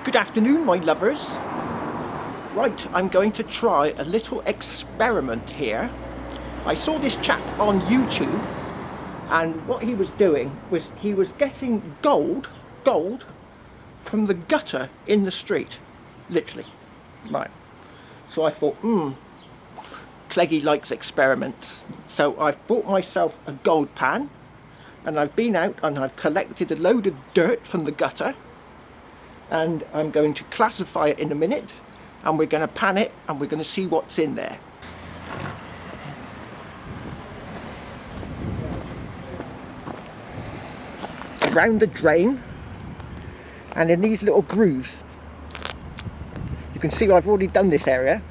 Good afternoon, my lovers. Right, I'm going to try a little experiment here. I saw this chap on YouTube, and what he was doing was he was getting gold from the gutter in the street, literally. Right. So I thought, Cleggy likes experiments. So I've bought myself a gold pan, and I've been out and I've collected a load of dirt from the gutter, and I'm going to classify it in a minute, and we're going to pan it and we're going to see what's in there. Around the drain and in these little grooves, you can see I've already done this area.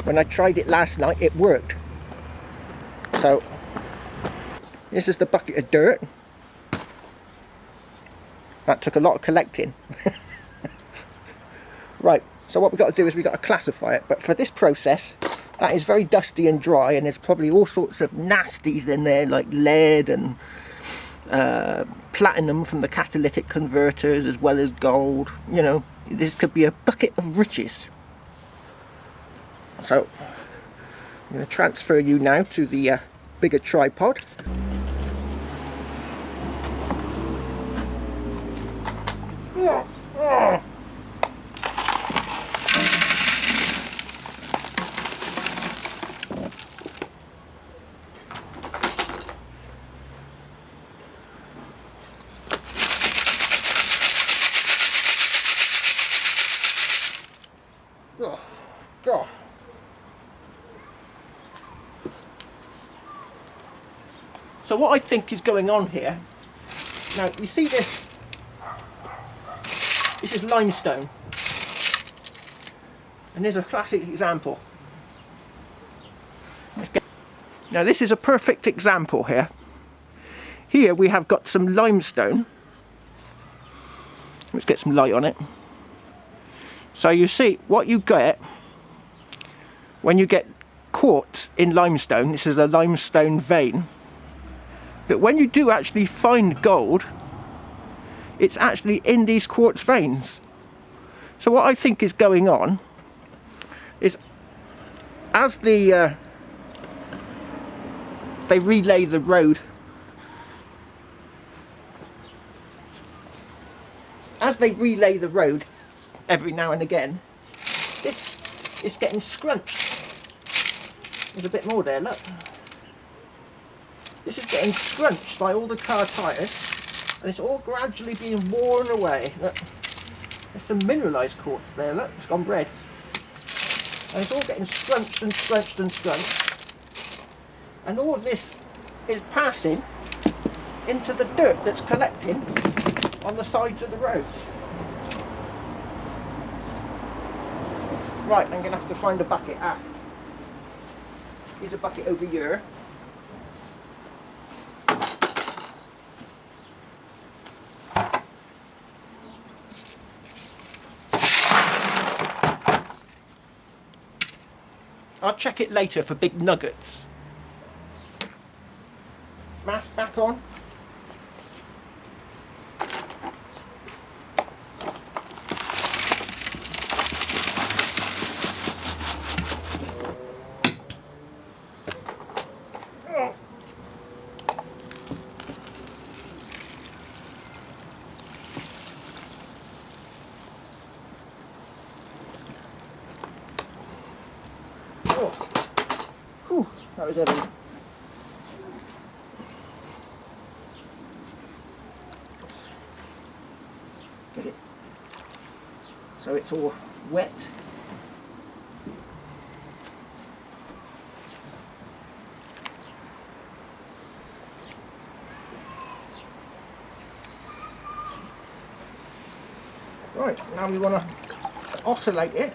When I tried it last night, it worked. So this is the bucket of dirt. That took a lot of collecting. Right, so what we've got to do is we've got to classify it, but for this process, that is very dusty and dry, and there's probably all sorts of nasties in there, like lead and platinum from the catalytic converters, as well as gold. You know, this could be a bucket of riches. So I'm going to transfer you now to the bigger tripod. Oh. So what I think is going on here, now you see this is limestone, and there's a classic example. Now this is a perfect example here. Here we have got some limestone. Let's get some light on it. So you see what you get when you get quartz in limestone. This is a limestone vein. But when you do actually find gold, it's actually in these quartz veins. So what I think is going on is, as they relay the road, every now and again, this is getting scrunched. There's a bit more there, look. This is getting scrunched by all the car tyres, and it's all gradually being worn away. Look, there's some mineralised quartz there, look, it's gone red. And it's all getting scrunched and scrunched and scrunched. And all of this is passing into the dirt that's collecting on the sides of the roads. Right, I'm going to have to find a bucket. Here's a bucket over here. I'll check it later for big nuggets. Mask back on. Whew, that was heavy. Get it. So it's all wet. Right, now we want to oscillate it.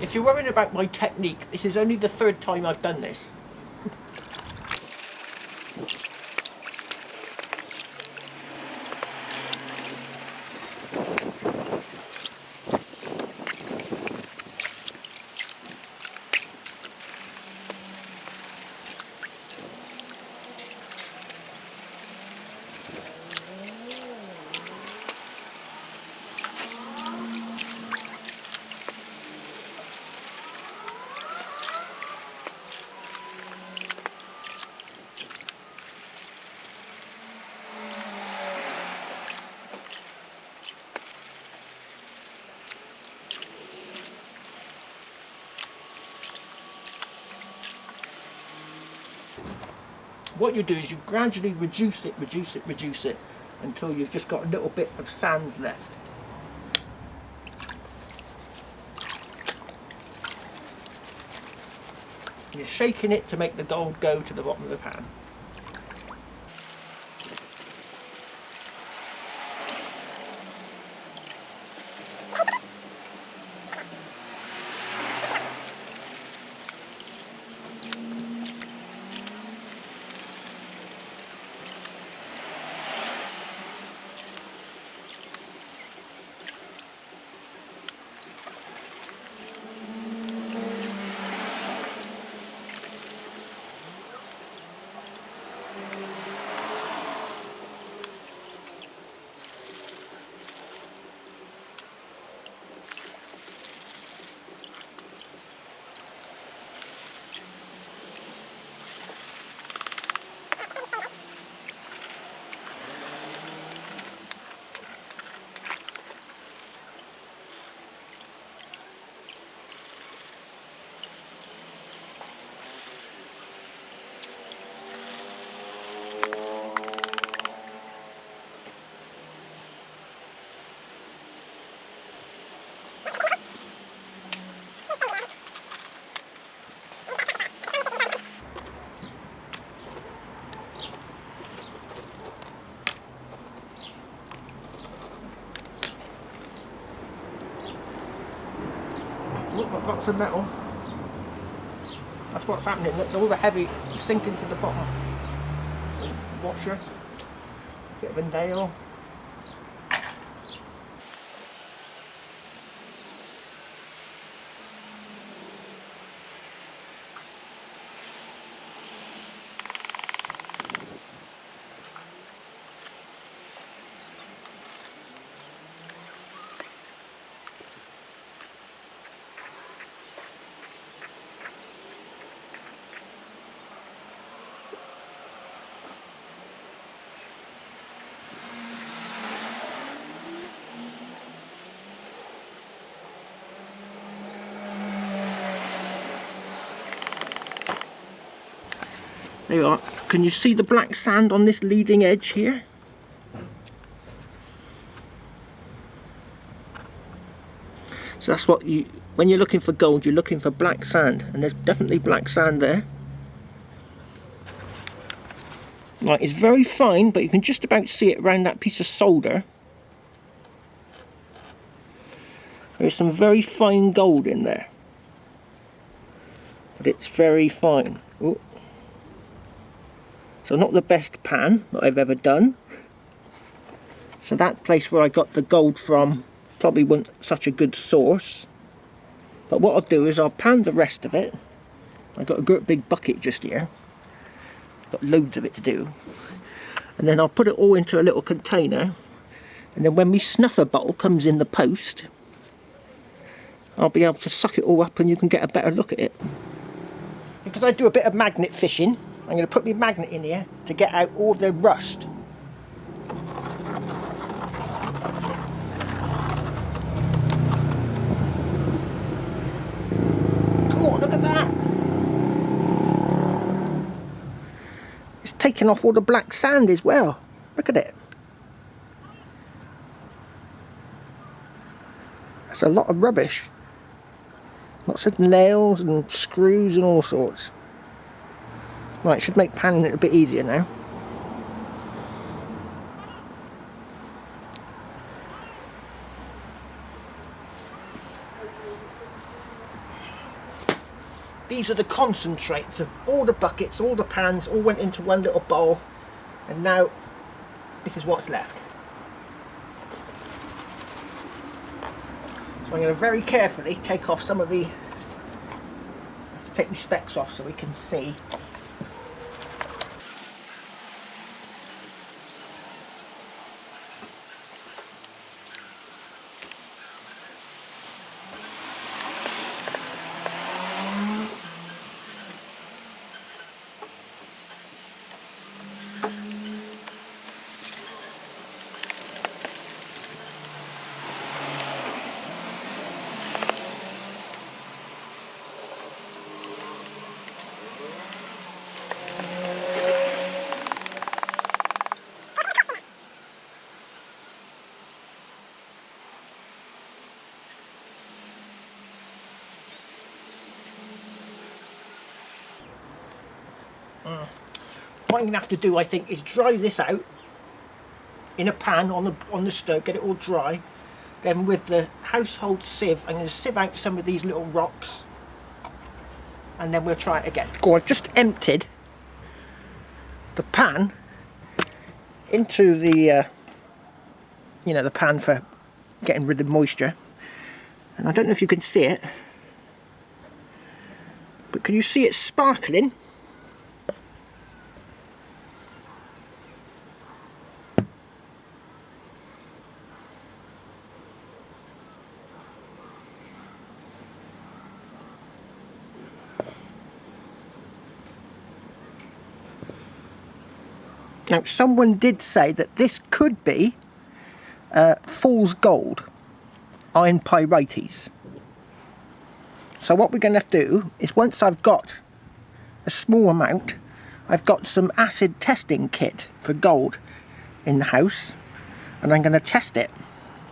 If you're worried about my technique, this is only the third time I've done this. What you do is you gradually reduce it until you've just got a little bit of sand left. You're shaking it to make the gold go to the bottom of the pan. Look, I've got some metal. That's what's happening. Look, all the heavy is sinking to the bottom. Washer, bit of a nail. There you are. Can you see the black sand on this leading edge here? So that's what you, when you're looking for gold, you're looking for black sand, and there's definitely black sand there. Right, it's very fine, but you can just about see it around that piece of solder. There's some very fine gold in there, but it's very fine. Ooh. So not the best pan that I've ever done. So that place where I got the gold from probably wasn't such a good source. But what I'll do is I'll pan the rest of it. I've got a great big bucket just here. Got loads of it to do. And then I'll put it all into a little container. And then when my snuffer bottle comes in the post, I'll be able to suck it all up and you can get a better look at it. Because I do a bit of magnet fishing, I'm going to put my magnet in here to get out all the rust. Oh, look at that! It's taken off all the black sand as well. Look at it. That's a lot of rubbish. Lots of nails and screws and all sorts. Right, it should make panning it a bit easier now. these are the concentrates of all the buckets, all the pans, all went into one little bowl, and now this is what's left. So I'm going to very carefully take off some of the, I have to take my specs off so we can see. What I'm going to have to do, I think, is dry this out in a pan on the stove, get it all dry. Then with the household sieve, I'm going to sieve out some of these little rocks, and then we'll try it again. Oh, I've just emptied the pan into the, you know, the pan for getting rid of moisture. And I don't know if you can see it, but can you see it sparkling? Now, someone did say that this could be fool's gold, iron pyrites. So what we're going to have to do is, once I've got a small amount, I've got some acid testing kit for gold in the house, and I'm going to test it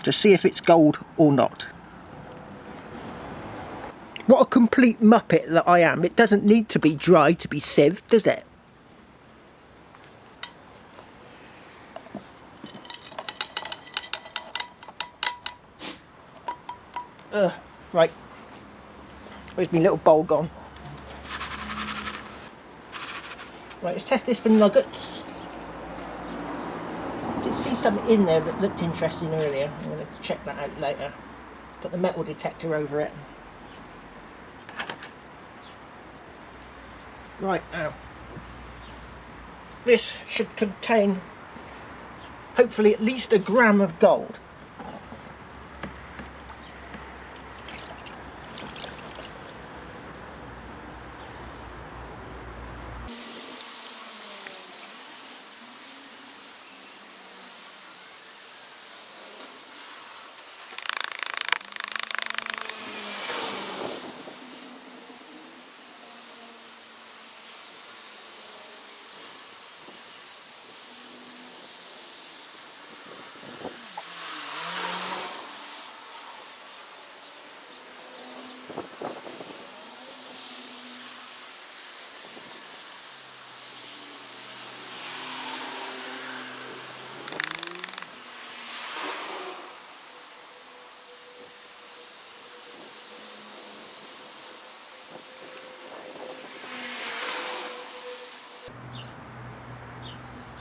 to see if it's gold or not. What a complete muppet that I am. It doesn't need to be dry to be sieved, does it? Right, where's my little bowl gone? Right, let's test this for nuggets. I did see something in there that looked interesting earlier. I'm going to check that out later. Put the metal detector over it. Right, now, this should contain hopefully at least a gram of gold.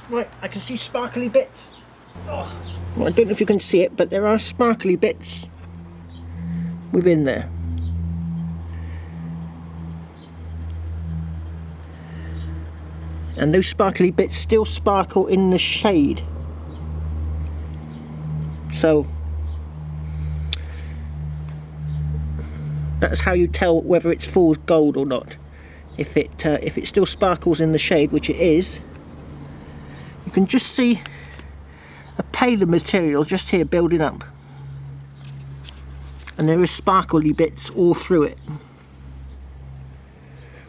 Right, I can see sparkly bits. Oh, well, I don't know if you can see it, but there are sparkly bits within there. And those sparkly bits still sparkle in the shade. So that's how you tell whether it's fool's gold or not. If it still sparkles in the shade, which it is, you can just see a paler material just here building up, and there is sparkly bits all through it.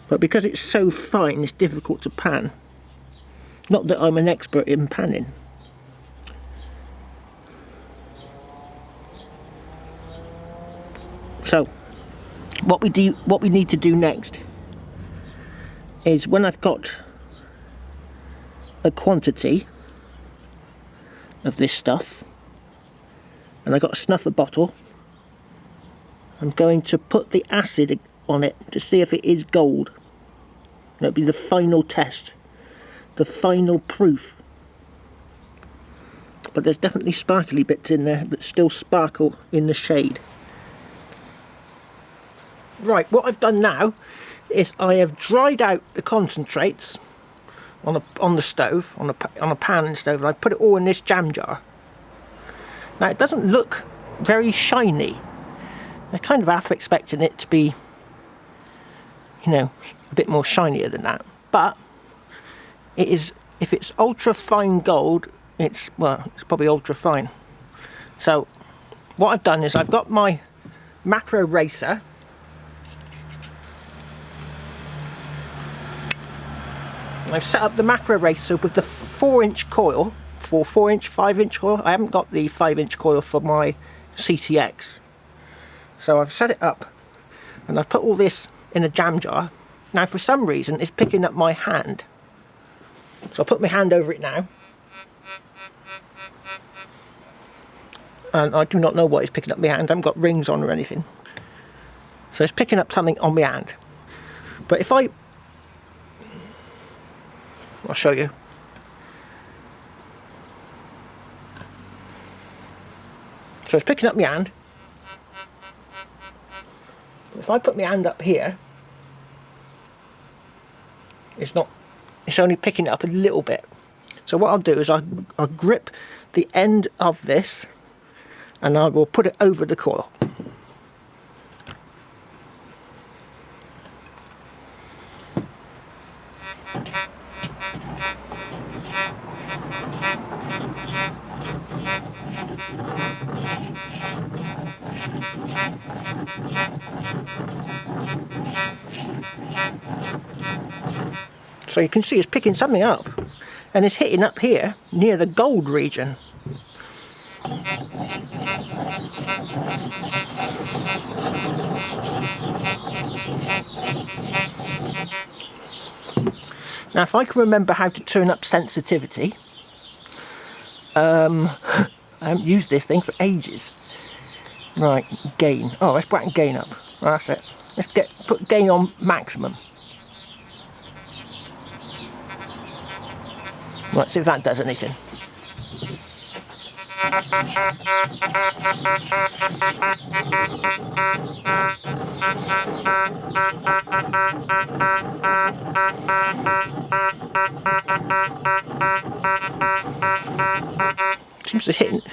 But because it's so fine, it's difficult to pan. Not that I'm an expert in panning. So what we need to do next is, when I've got a quantity of this stuff and I got a snuffer bottle, I'm going to put the acid on it to see if it is gold. That'll be the final test, the final proof. But there's definitely sparkly bits in there that still sparkle in the shade. Right, what I've done now is I have dried out the concentrates on the stove, on a pan and stove, and I put it all in this jam jar. Now it doesn't look very shiny. I'm kind of half expecting it to be, you know, a bit more shinier than that. But it is, if it's ultra fine gold, it's probably ultra fine. So what I've done is I've got my macro racer. I've set up the macro racer with the 4-inch coil, 5-inch coil. I haven't got the 5-inch coil for my CTX. So I've set it up and I've put all this in a jam jar. Now for some reason it's picking up my hand. So I'll put my hand over it now. And I do not know what is picking up my hand. I haven't got rings on or anything. So it's picking up something on my hand. But if I'll show you. So it's picking up my hand. If I put my hand up here, it's only picking it up a little bit. So what I'll do is I'll grip the end of this and I will put it over the coil. So you can see it's picking something up and it's hitting up here near the gold region. Now if I can remember how to turn up sensitivity, I haven't used this thing for ages. Right, gain. Oh, let's bring gain up. That's it. Let's put gain on maximum. Right, see if that does anything. Seems to hit.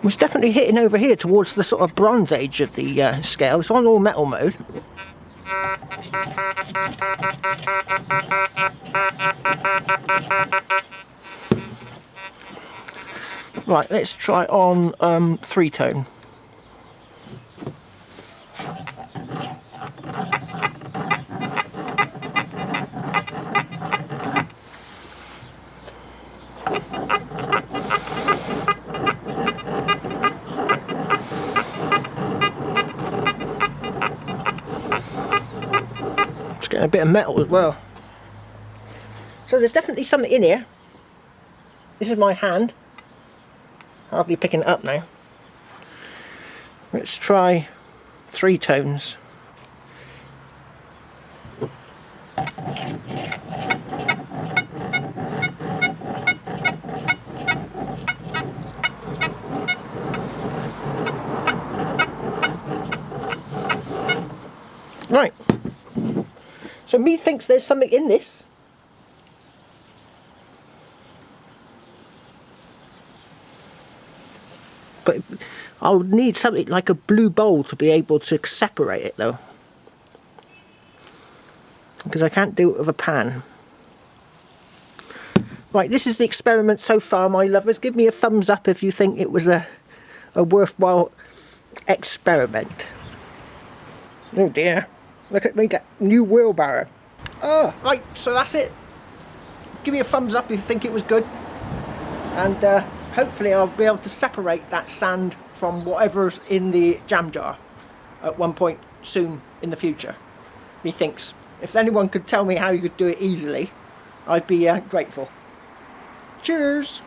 Was definitely hitting over here towards the sort of bronze age of the scale. It's on all metal mode. Right, let's try on 3-tone. It's getting a bit of metal as well. So there's definitely something in here. This is my hand. Hardly picking it up now. Let's try 3 tones. Right. So me thinks there's something in this. But I would need something like a blue bowl to be able to separate it though. Because I can't do it with a pan. Right, this is the experiment so far, my lovers. Give me a thumbs up if you think it was a worthwhile experiment. Oh dear. Look at me, that new wheelbarrow. Oh, right, so that's it. Give me a thumbs up if you think it was good. And hopefully I'll be able to separate that sand from whatever's in the jam jar at one point soon in the future. Methinks. If anyone could tell me how you could do it easily, I'd be grateful. Cheers!